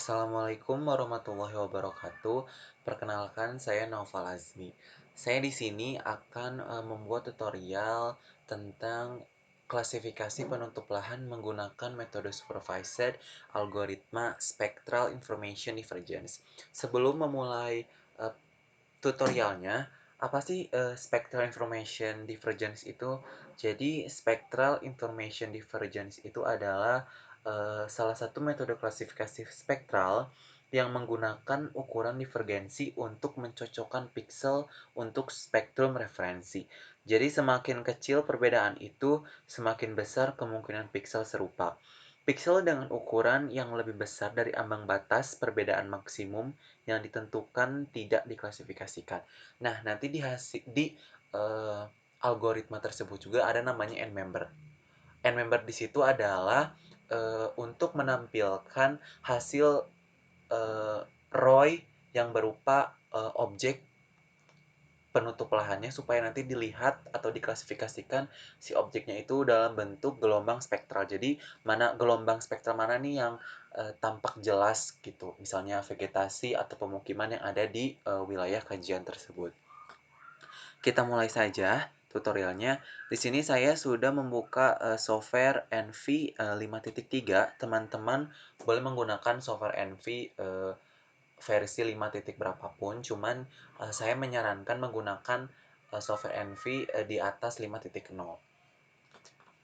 Assalamualaikum warahmatullahi wabarakatuh. Perkenalkan, saya Naufal Azmi. Saya di sini akan membuat tutorial tentang klasifikasi penutup lahan menggunakan metode supervised algoritma spectral information divergence. Sebelum memulai eh, tutorialnya, apa sih spectral information divergence itu? Jadi, spectral information divergence itu adalah salah satu metode klasifikasi spektral yang menggunakan ukuran divergensi untuk mencocokkan piksel untuk spektrum referensi. Jadi, semakin kecil perbedaan itu, semakin besar kemungkinan piksel serupa. Piksel dengan ukuran yang lebih besar dari ambang batas perbedaan maksimum yang ditentukan tidak diklasifikasikan. Nah, nanti di uh, algoritma tersebut juga ada namanya n-member. N-member di situ adalah untuk menampilkan hasil ROI yang berupa objek penutup lahannya supaya nanti dilihat atau diklasifikasikan si objeknya itu dalam bentuk gelombang spektral. Jadi mana gelombang spektral mana nih yang tampak jelas gitu. Misalnya vegetasi atau pemukiman yang ada di wilayah kajian tersebut. Kita mulai saja tutorialnya. Di sini saya sudah membuka software Envy 5.3. Teman-teman boleh menggunakan software Envy versi 5 titik berapapun, cuman saya menyarankan menggunakan software Envy di atas 5.0.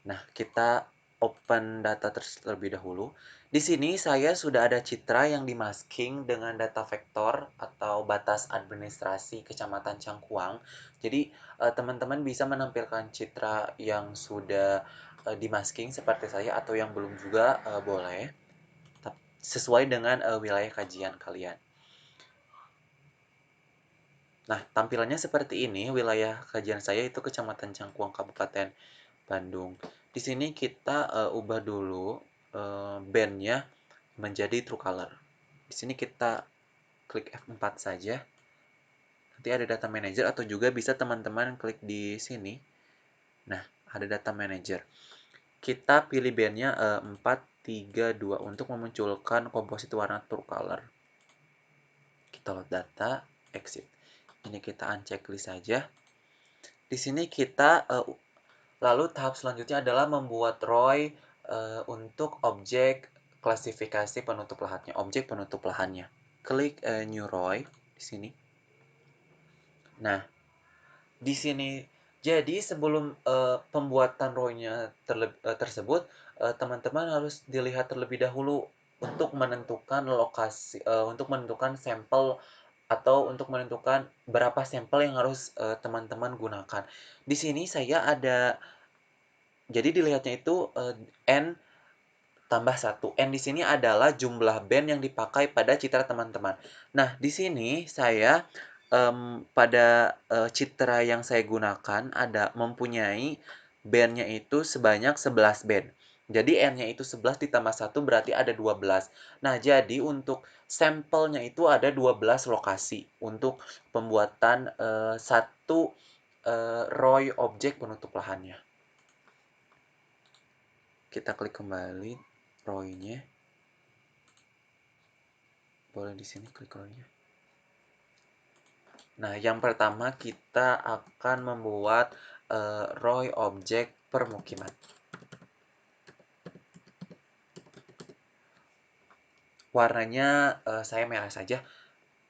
Nah, kita open data terlebih dahulu. Di sini saya sudah ada citra yang dimasking dengan data vektor atau batas administrasi Kecamatan Cangkuang. Jadi, teman-teman bisa menampilkan citra yang sudah dimasking seperti saya atau yang belum juga boleh, sesuai dengan wilayah kajian kalian. Nah, tampilannya seperti ini. Wilayah kajian saya itu Kecamatan Cangkuang, Kabupaten Bandung. Di sini kita ubah dulu bandnya menjadi true color. Di sini kita klik F4 saja. Nanti ada data manager atau juga bisa teman-teman klik di sini. Nah, ada data manager. Kita pilih bandnya 432 untuk memunculkan komposit warna true color. Kita load data, exit. Ini kita unchecklist saja. Di sini kita lalu tahap selanjutnya adalah membuat ROI untuk objek klasifikasi penutup lahannya, objek penutup lahannya. Klik new ROI di sini. Nah, di sini jadi sebelum pembuatan ROI-nya tersebut, teman-teman harus dilihat terlebih dahulu untuk menentukan lokasi, untuk menentukan sampel atau untuk menentukan berapa sampel yang harus teman-teman gunakan. Di sini saya ada, jadi dilihatnya itu N tambah 1. N di sini adalah jumlah band yang dipakai pada citra teman-teman. Nah, di sini saya pada citra yang saya gunakan ada mempunyai bandnya itu sebanyak 11 band. Jadi N-nya itu 11 ditambah 1 berarti ada 12. Nah, jadi untuk sampelnya itu ada 12 lokasi untuk pembuatan satu ROI objek penutup lahannya. Kita klik kembali ROI-nya. Boleh di sini klik ROI-nya. Nah, yang pertama kita akan membuat ROI objek permukiman. Warnanya saya merah saja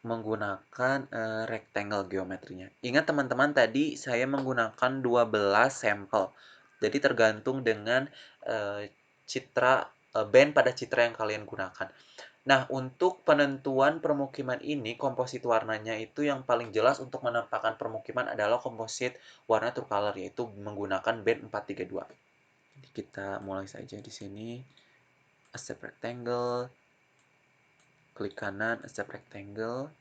menggunakan rectangle geometrinya. Ingat teman-teman, tadi saya menggunakan 12 sampel. Jadi tergantung dengan citra band pada citra yang kalian gunakan. Nah, untuk penentuan permukiman ini, komposit warnanya itu yang paling jelas untuk menampakkan permukiman adalah komposit warna true color, yaitu menggunakan band 432. Jadi kita mulai saja di sini. Accept rectangle. Klik kanan, accept rectangle.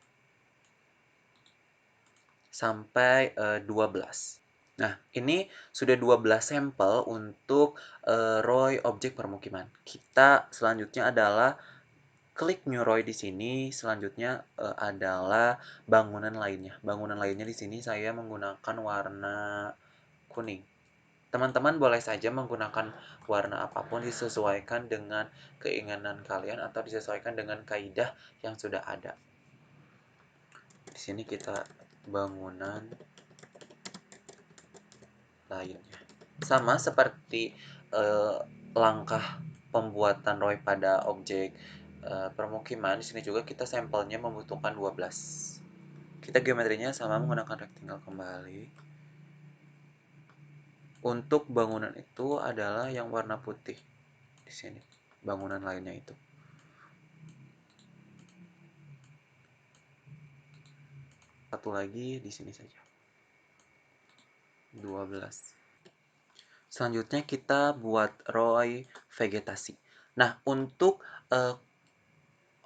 Sampai 12. Nah, ini sudah 12 sampel untuk ROI objek permukiman. Kita selanjutnya adalah klik new ROI di sini. Selanjutnya adalah bangunan lainnya. Bangunan lainnya di sini saya menggunakan warna kuning. Teman-teman boleh saja menggunakan warna apapun disesuaikan dengan keinginan kalian atau disesuaikan dengan kaidah yang sudah ada. Di sini kita bangunan lainnya. Sama seperti langkah pembuatan ROI pada objek permukiman, di sini juga kita sampelnya membutuhkan 12. Kita geometrinya sama menggunakan rectangle kembali. Untuk bangunan itu adalah yang warna putih di sini. Bangunan lainnya itu. Satu lagi di sini saja. 12. Selanjutnya kita buat ROI vegetasi. Nah, untuk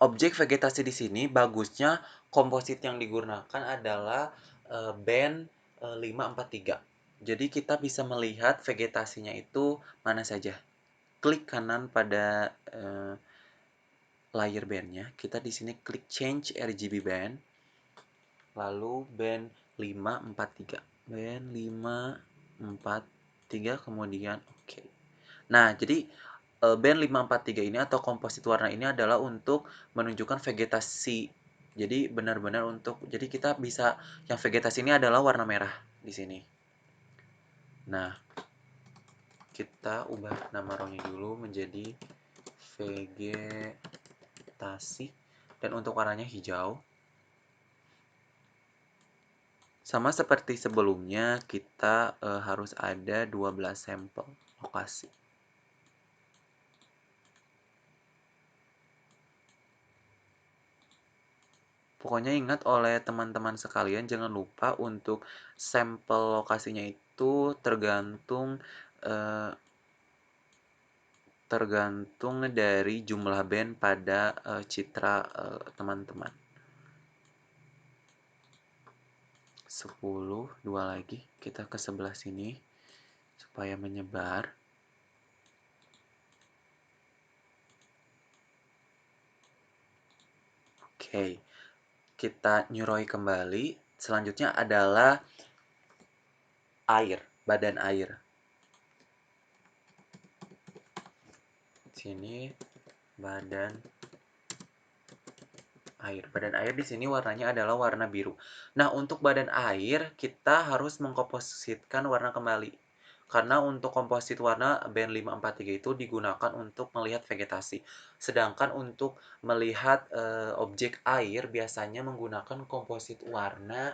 objek vegetasi di sini bagusnya komposit yang digunakan adalah band 543. Jadi kita bisa melihat vegetasinya itu mana saja. Klik kanan pada layer bandnya. Kita di sini klik change RGB band. Lalu band 543. Band 543 kemudian oke. Nah, jadi band 543 ini atau komposit warna ini adalah untuk menunjukkan vegetasi. Jadi benar-benar jadi kita bisa yang vegetasi ini adalah warna merah di sini. Nah, kita ubah nama rownya dulu menjadi vegetasi dan untuk warnanya hijau. Sama seperti sebelumnya, kita harus ada 12 sampel lokasi. Pokoknya ingat oleh teman-teman sekalian, jangan lupa untuk sampel lokasinya itu tergantung dari jumlah band pada citra teman-teman. 10, 2 lagi, kita ke sebelah sini supaya menyebar. Oke, kita nyuroi kembali. Selanjutnya adalah air, badan air. Sini badan air. Badan air di sini warnanya adalah warna biru. Nah, untuk badan air kita harus mengkompositkan warna kembali. Karena untuk komposit warna band 543 itu digunakan untuk melihat vegetasi. Sedangkan untuk melihat objek air biasanya menggunakan komposit warna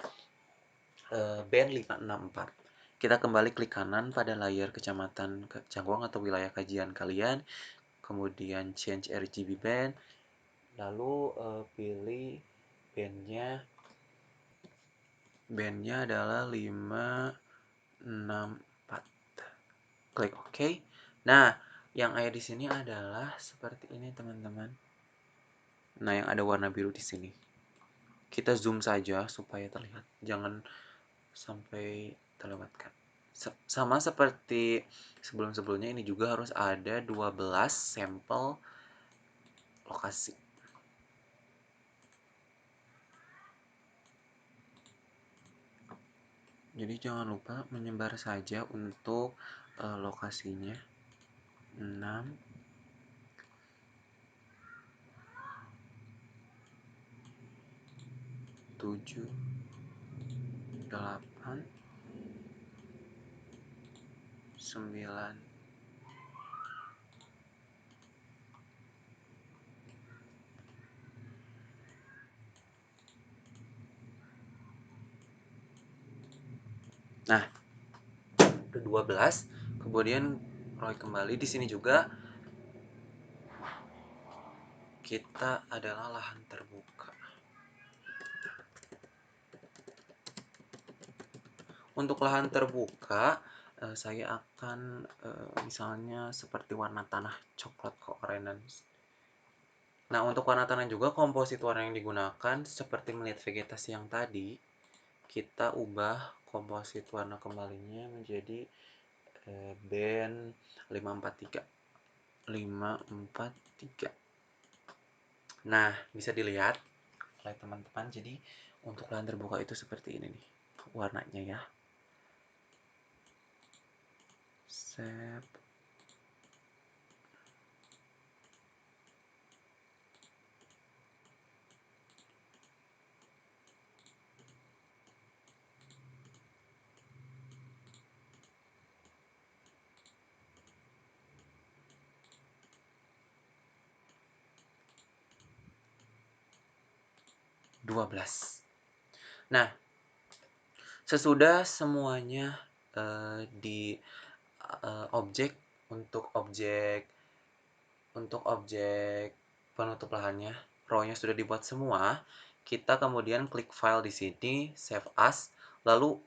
band 564. Kita kembali klik kanan pada layar kecamatan Cangkuang atau wilayah kajian kalian. Kemudian change RGB band. Lalu pilih bandnya adalah 564. Klik OK. Nah, yang ada di sini adalah seperti ini, teman-teman. Nah, yang ada warna biru di sini. Kita zoom saja supaya terlihat. Jangan sampai terlewatkan. Sama seperti sebelum-sebelumnya, ini juga harus ada 12 sampel lokasi. Jadi jangan lupa menyebar saja untuk lokasinya. 6, 7, 8, 9. Nah, udah 12. Kemudian ROI kembali. Di sini juga kita adalah lahan terbuka. Untuk lahan terbuka, saya akan misalnya seperti warna tanah coklat keorenan. Nah, untuk warna tanah juga komposit warna yang digunakan seperti melihat vegetasi yang tadi, kita ubah komposit warna kembalinya menjadi band 543. 543. Nah, bisa dilihat oleh teman-teman. Jadi, untuk lahan terbuka itu seperti ini nih warnanya ya. konsep 12. Nah, sesudah semuanya di objek untuk objek penutup lahannya, row-nya sudah dibuat semua, kita kemudian klik file di sini, save as, lalu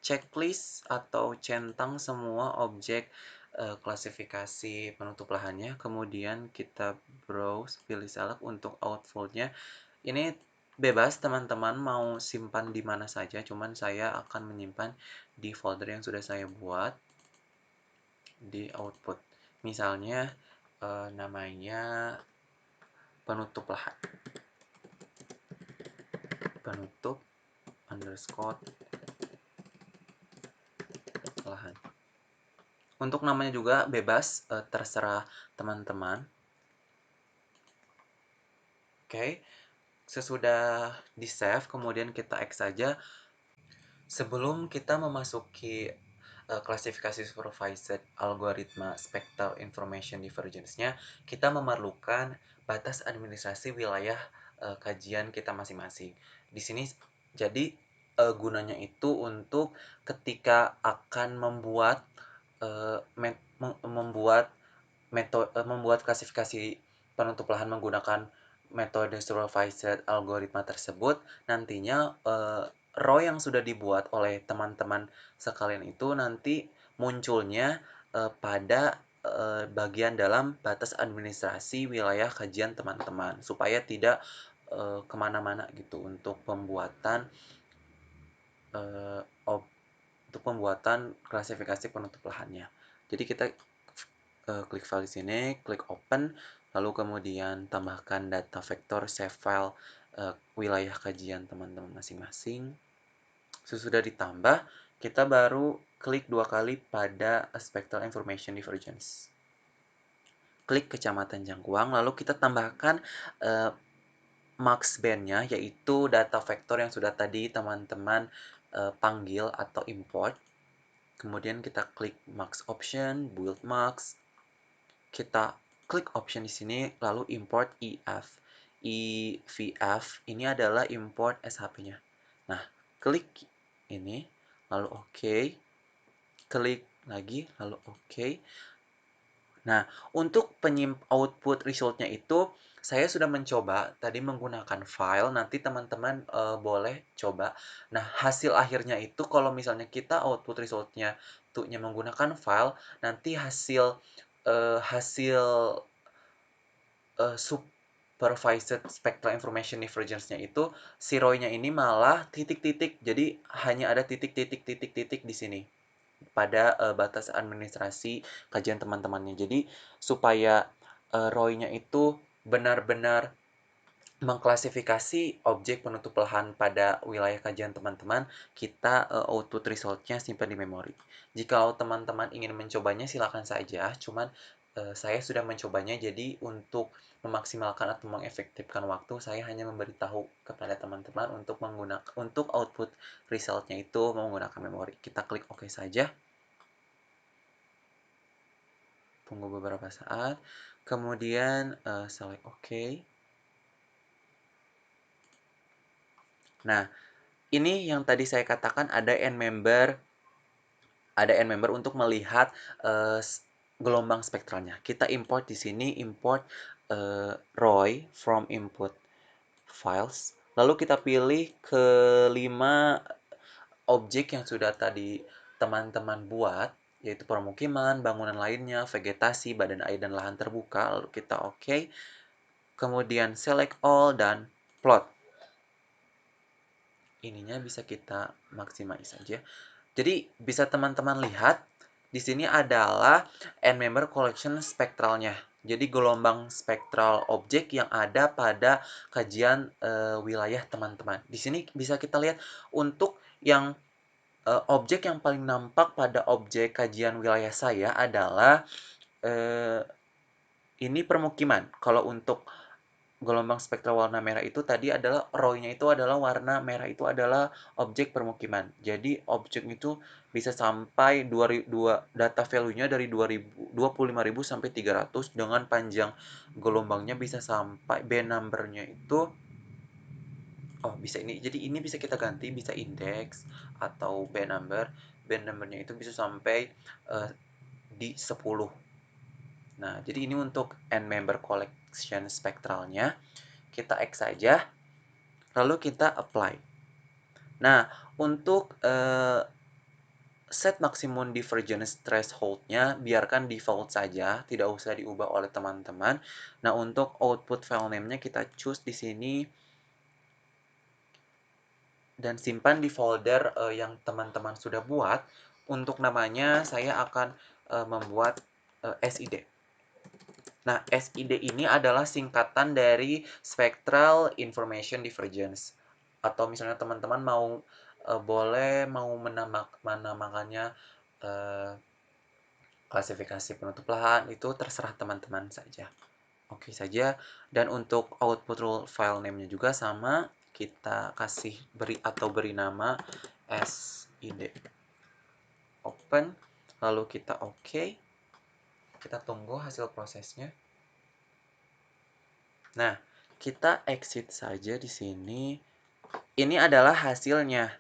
checklist atau centang semua objek klasifikasi penutup lahannya, kemudian kita browse, pilih select untuk output-nya. Ini bebas teman-teman mau simpan di mana saja, cuman saya akan menyimpan di folder yang sudah saya buat di output. Misalnya namanya penutup lahan, penutup underscore lahan. Untuk namanya juga bebas, terserah teman-teman. Oke, sesudah di save kemudian kita X saja. Sebelum kita memasuki klasifikasi supervised algoritma spectral information divergence-nya, kita memerlukan batas administrasi wilayah kajian kita masing-masing. Di sini jadi gunanya itu untuk ketika akan membuat membuat klasifikasi penutup lahan menggunakan metode supervised algoritma tersebut, nantinya row yang sudah dibuat oleh teman-teman sekalian itu nanti munculnya pada bagian dalam batas administrasi wilayah kajian teman-teman, supaya tidak kemana-mana gitu untuk pembuatan klasifikasi penutup lahannya. Jadi kita klik file di sini, klik open, lalu kemudian tambahkan data vektor save file wilayah kajian teman-teman masing-masing. Sesudah ditambah, kita baru klik 2 kali pada spectral information divergence. Klik kecamatan Jangkuang, lalu kita tambahkan max band-nya, yaitu data vektor yang sudah tadi teman-teman panggil atau import. Kemudian kita klik max option, build max. Kita klik option di sini, lalu import EF. EVF ini adalah import SHP-nya. Nah, klik ini, lalu OK. Klik lagi, lalu OK. Nah, untuk output result-nya itu, saya sudah mencoba tadi menggunakan file, nanti teman-teman boleh coba. Nah, hasil akhirnya itu kalau misalnya kita output result-nya menggunakan file, nanti hasil supervised spectral information divergence-nya itu si row-nya ini malah titik-titik. Jadi hanya ada titik-titik di sini pada batas administrasi kajian teman-temannya. Jadi supaya row-nya itu benar-benar mengklasifikasi objek penutup lahan pada wilayah kajian teman-teman, kita output result-nya simpan di memori. Jika teman-teman ingin mencobanya, silakan saja. Cuman saya sudah mencobanya, jadi untuk memaksimalkan atau mengefektifkan waktu, saya hanya memberitahu kepada teman-teman untuk output result-nya itu menggunakan memori. Kita klik OK saja. Tunggu beberapa saat. Kemudian select OK. Nah, ini yang tadi saya katakan ada n member untuk melihat gelombang spektralnya. Kita import di sini, import ROI from input files. Lalu kita pilih kelima objek yang sudah tadi teman-teman buat, yaitu permukiman, bangunan lainnya, vegetasi, badan air, dan lahan terbuka. Lalu kita OK. Kemudian select all dan plot. Ininya bisa kita maximize saja. Jadi bisa teman-teman lihat di sini adalah n-member collection spektralnya. Jadi gelombang spektral objek yang ada pada kajian wilayah teman-teman. Di sini bisa kita lihat untuk yang Objek yang paling nampak pada objek kajian wilayah saya adalah ini permukiman. Kalau untuk gelombang spektral warna merah itu tadi adalah ROI-nya itu adalah warna merah itu adalah objek permukiman. Jadi objek itu bisa sampai data value-nya dari 25.000 sampai 300 dengan panjang gelombangnya bisa sampai B number-nya itu bisa ini. Jadi ini bisa kita ganti bisa indeks atau B number. B number-nya itu bisa sampai di 10. Nah, jadi ini untuk N member collection spektralnya. Kita X saja, lalu kita apply. Nah, untuk set maksimum divergence threshold-nya biarkan default saja, tidak usah diubah oleh teman-teman. Nah, untuk output file name-nya kita choose di sini dan simpan di folder yang teman-teman sudah buat. Untuk namanya saya akan membuat SID. Nah, SID ini adalah singkatan dari Spectral Information Divergence. Atau misalnya teman-teman boleh menamakannya klasifikasi penutup lahan, itu terserah teman-teman saja. Oke saja. Dan untuk output rule file name-nya juga sama, kita beri nama SID. Open, lalu kita oke. Kita tunggu hasil prosesnya. Nah, kita exit saja di sini. Ini adalah hasilnya.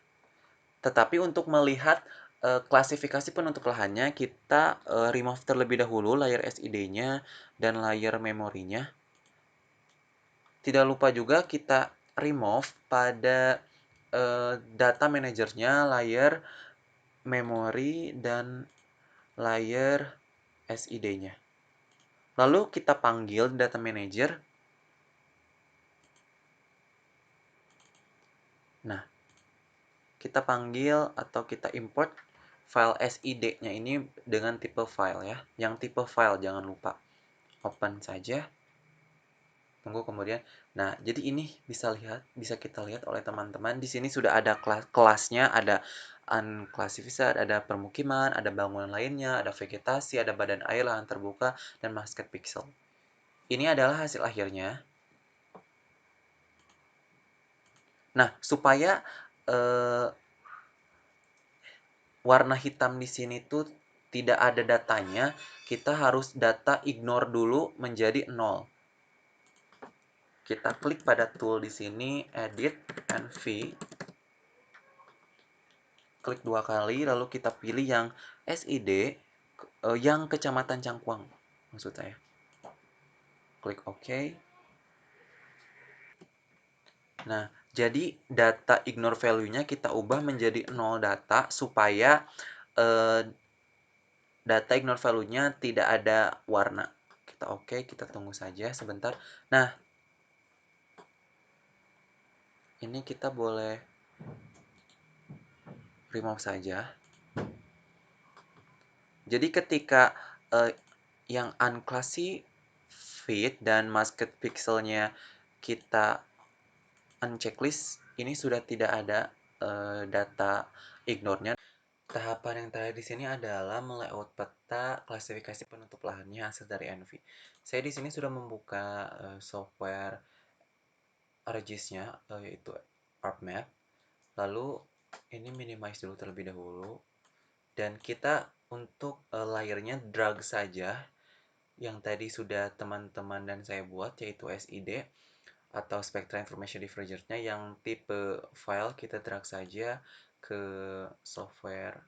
Tetapi untuk melihat klasifikasi penutup lahannya, kita remove terlebih dahulu layer SID-nya dan layer memorinya. Tidak lupa juga kita remove pada data manajernya, layer memori, dan layer SID-nya. Lalu kita panggil data manager. Nah, kita panggil atau kita import file SID-nya ini dengan tipe file ya. Yang tipe file jangan lupa. Open saja. Tunggu kemudian. Nah, jadi ini bisa kita lihat oleh teman-teman. Di sini sudah ada kelasnya, ada unclassified, ada permukiman, ada bangunan lainnya, ada vegetasi, ada badan air, lahan terbuka, dan masket pixel. Ini adalah hasil akhirnya. Nah, supaya warna hitam di sini tuh tidak ada datanya, kita harus data ignore dulu menjadi 0. Kita klik pada tool di sini, edit NV. Klik 2 kali, lalu kita pilih yang SID, yang kecamatan Cangkuang, maksud saya. Klik OK. Nah, jadi data ignore value-nya kita ubah menjadi 0 data supaya data ignore value-nya tidak ada warna. Kita OK, kita tunggu saja sebentar. Nah, ini kita boleh remove saja. Jadi ketika yang unclassified dan masked pixelnya kita unchecklist, ini sudah tidak ada data ignore-nya. Tahapan yang terakhir di sini adalah melayout peta klasifikasi penutup lahannya hasil dari NV. Saya di sini sudah membuka software ArcGIS-nya, yaitu ArcMap. Lalu ini minimize dulu terlebih dahulu. Dan kita untuk layernya drag saja yang tadi sudah teman-teman dan saya buat, yaitu SID atau Spectral Information Diverger-nya yang tipe file kita drag saja ke software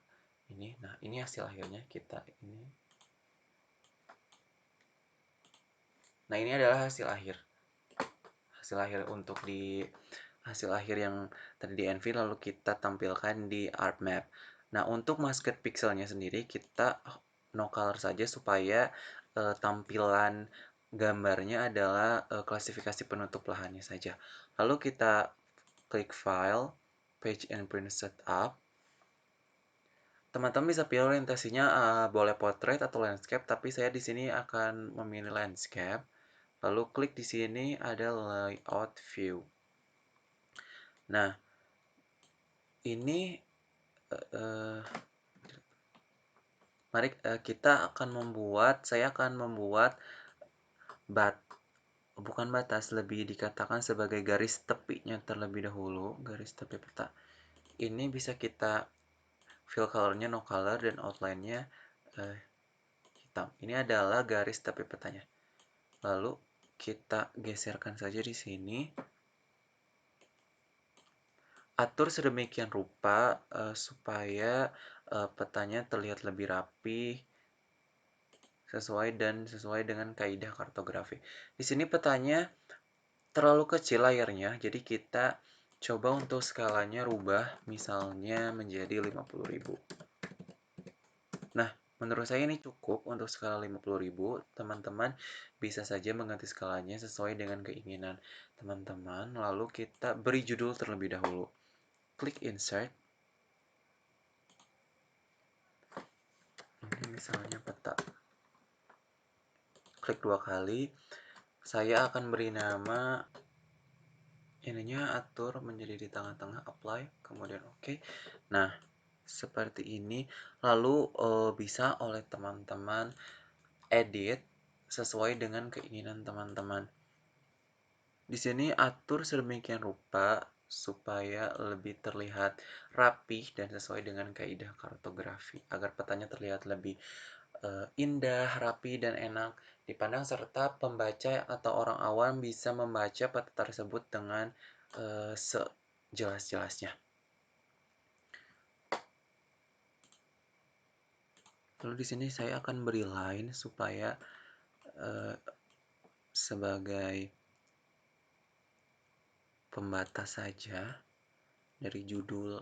ini. Nah, ini hasil akhirnya kita ini. Nah, ini adalah hasil akhir. Hasil akhir untuk hasil akhir yang tadi di NV lalu kita tampilkan di ArcMap. Nah, untuk masket pixelnya sendiri kita no color saja supaya tampilan gambarnya adalah klasifikasi penutup lahannya saja. Lalu kita klik File, Page and Print Setup. Teman-teman bisa pilih orientasinya boleh portrait atau landscape, tapi saya di sini akan memilih landscape. Lalu klik di sini ada layout view. Nah, ini eh, mari saya akan membuat bat bukan batas, lebih dikatakan sebagai garis tepinya terlebih dahulu, garis tepi peta. Ini bisa kita fill colornya no color dan outline-nya hitam. Ini adalah garis tepi petanya. Lalu kita geserkan saja di sini. Atur sedemikian rupa supaya petanya terlihat lebih rapi sesuai dengan kaidah kartografi. Di sini petanya terlalu kecil layarnya, jadi kita coba untuk skalanya rubah misalnya menjadi 50.000. Nah, menurut saya ini cukup untuk skala 50.000. Teman-teman bisa saja mengganti skalanya sesuai dengan keinginan teman-teman. Lalu kita beri judul terlebih dahulu. Klik insert. Ini misalnya peta. Klik 2 kali. Saya akan beri nama ininya, atur menjadi di tengah-tengah, apply, kemudian oke. Nah, seperti ini. Lalu bisa oleh teman-teman edit sesuai dengan keinginan teman-teman. Di sini atur sedemikian rupa supaya lebih terlihat rapih dan sesuai dengan kaidah kartografi agar petanya terlihat lebih indah, rapi, dan enak dipandang serta pembaca atau orang awam bisa membaca peta tersebut dengan sejelas-jelasnya. Lalu di sini saya akan beri line supaya sebagai pembatas saja dari judul.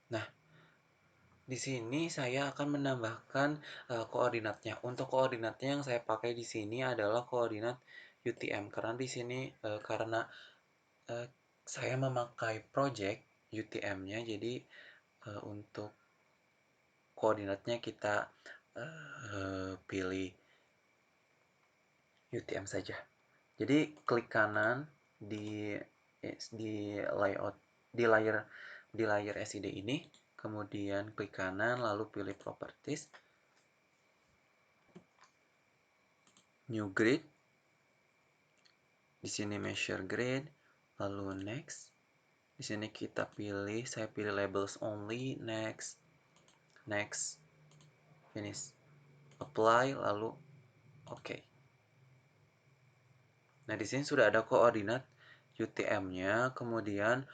Nah, di sini saya akan menambahkan koordinatnya. Untuk koordinatnya yang saya pakai di sini adalah koordinat UTM karena di sini karena saya memakai project UTM-nya, jadi untuk koordinatnya kita pilih UTM saja. Jadi klik kanan di layout di layar SID ini, kemudian klik kanan lalu pilih properties, new grid. Di sini measure grid, lalu next. Di sini kita pilih, saya pilih labels only, next, next, finish, apply, lalu oke. Nah, di sini sudah ada koordinat UTM-nya, kemudian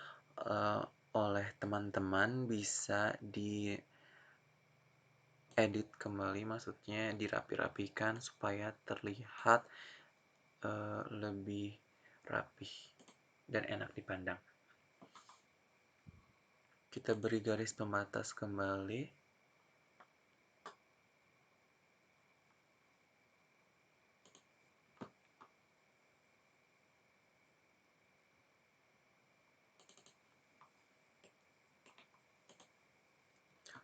oleh teman-teman bisa di edit kembali, maksudnya dirapi-rapikan supaya terlihat lebih rapih dan enak dipandang. Kita beri garis pembatas kembali.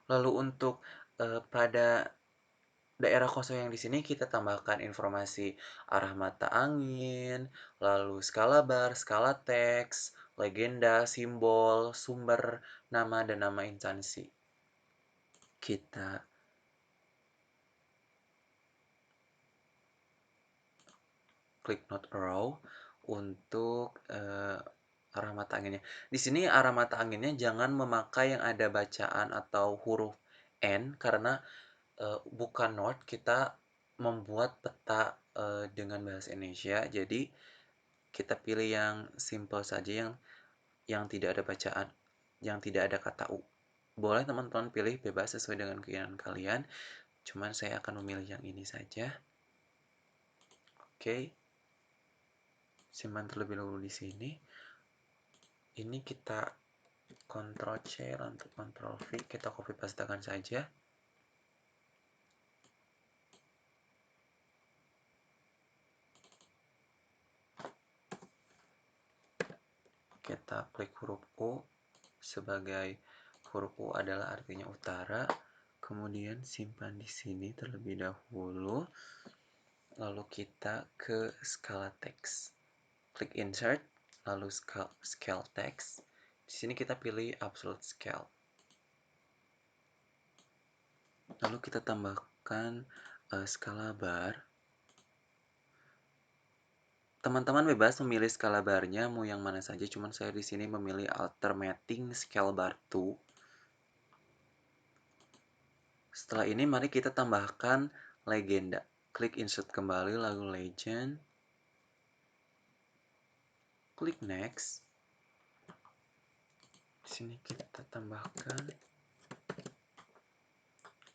Lalu untuk pada daerah kosong yang di sini kita tambahkan informasi arah mata angin, lalu skala bar, skala teks, legenda, simbol, sumber nama, dan nama instansi. Kita klik not row untuk arah mata anginnya. Di sini arah mata anginnya jangan memakai yang ada bacaan atau huruf N karena bukan north, kita membuat peta dengan bahasa Indonesia. Jadi kita pilih yang simple saja, yang tidak ada bacaan, yang tidak ada kata U. Boleh teman-teman pilih bebas sesuai dengan keinginan kalian. Cuman saya akan memilih yang ini saja. Oke. Simpan terlebih dahulu di sini. Ini kita Ctrl C, untuk Ctrl V, kita copy pastekan saja. Kita klik huruf U sebagai huruf U adalah artinya utara. Kemudian simpan di sini terlebih dahulu. lalu kita ke skala teks. Klik insert, lalu scale text. Di sini kita pilih absolute scale. Lalu kita tambahkan skala bar. Teman-teman bebas memilih skala barnya mau yang mana saja, cuman saya di sini memilih alternating scale bar 2. Setelah ini mari kita tambahkan legenda. Klik insert kembali lalu legend. Klik next. Di sini kita tambahkan.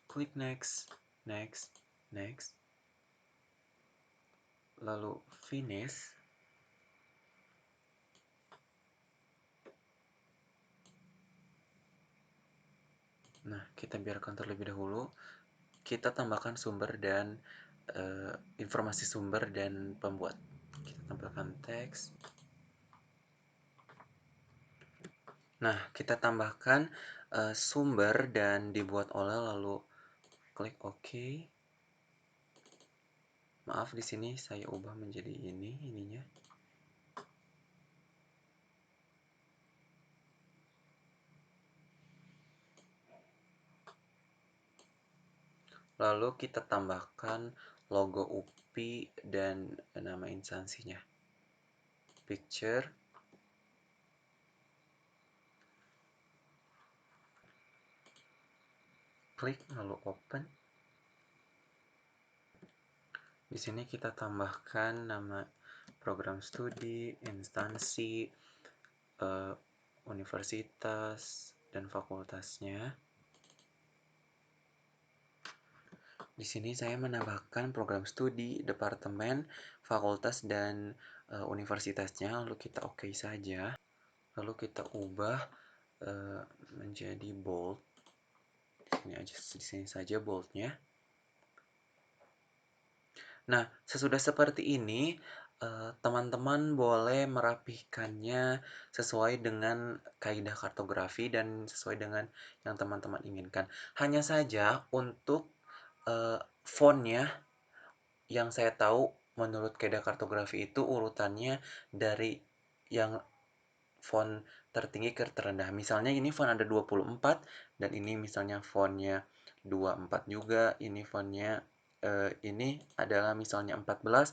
Klik next, next, next. Lalu finish. Nah, kita biarkan terlebih dahulu. Kita tambahkan sumber dan informasi sumber dan pembuat. Kita tambahkan teks. Nah, kita tambahkan sumber dan dibuat oleh, lalu klik OK. Maaf, di sini saya ubah menjadi ininya. Lalu kita tambahkan logo UPI dan nama instansinya. Picture. Klik lalu open. Di sini kita tambahkan nama program studi, instansi, universitas, dan fakultasnya. Di sini saya menambahkan program studi, departemen, fakultas, dan universitasnya. Lalu kita OK saja. Lalu kita ubah menjadi bold. Di sini saja boldnya. Nah, sesudah seperti ini, teman-teman boleh merapihkannya sesuai dengan kaidah kartografi dan sesuai dengan yang teman-teman inginkan. Hanya saja untuk fontnya, yang saya tahu menurut kaidah kartografi itu urutannya dari yang font tertinggi ke terendah. Misalnya ini font ada 24 dan ini misalnya fontnya 24 juga, ini fontnya ini adalah misalnya 14.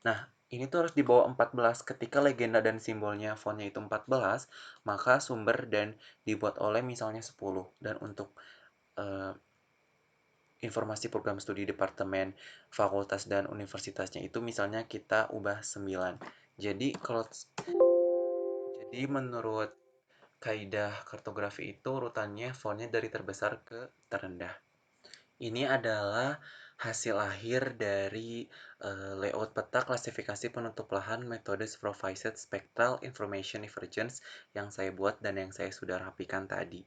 Nah, ini tuh harus di bawah 14. Ketika legenda dan simbolnya fontnya itu 14, maka sumber dan dibuat oleh misalnya 10. Dan untuk informasi program studi departemen, fakultas, dan universitasnya itu misalnya kita ubah 9. Jadi menurut kaidah kartografi itu urutannya fontnya dari terbesar ke terendah. Ini adalah hasil akhir dari layout peta klasifikasi penutup lahan metode Supervised Spectral Information Divergence yang saya buat dan yang saya sudah rapikan tadi.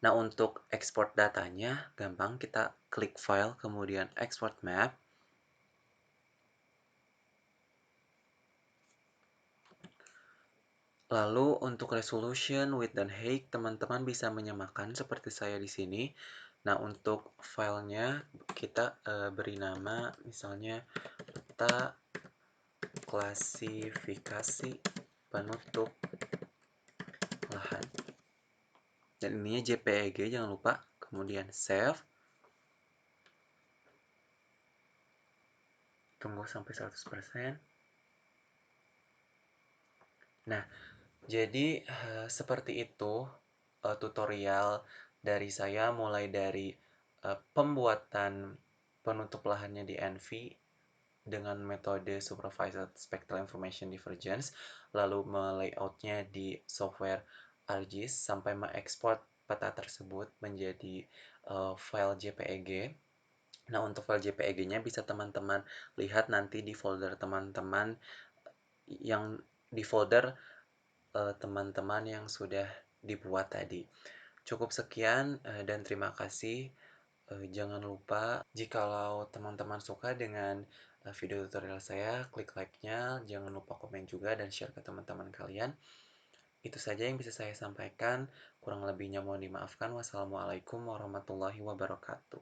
Nah, untuk export datanya gampang, kita klik file kemudian export map. Lalu untuk resolution, width, dan height, teman-teman bisa menyamakan seperti saya di sini. Nah, untuk filenya kita beri nama misalnya peta klasifikasi penutup lahan. Dan ininya JPEG, jangan lupa. Kemudian save. Tunggu sampai 100%. Nah, jadi seperti itu tutorial dari saya, mulai dari pembuatan penutup lahannya di ENVI dengan metode Supervised Spectral Information Divergence, lalu melayoutnya di software ArcGIS sampai mengekspor peta tersebut menjadi file JPEG. Nah, untuk file JPEG-nya bisa teman-teman lihat nanti di folder teman-teman yang di folder teman-teman yang sudah dibuat tadi. Cukup sekian dan terima kasih. Jangan lupa jikalau teman-teman suka dengan video tutorial saya, klik like-nya, jangan lupa komen juga dan share ke teman-teman kalian. Itu saja yang bisa saya sampaikan, kurang lebihnya mohon dimaafkan. Wassalamualaikum warahmatullahi wabarakatuh.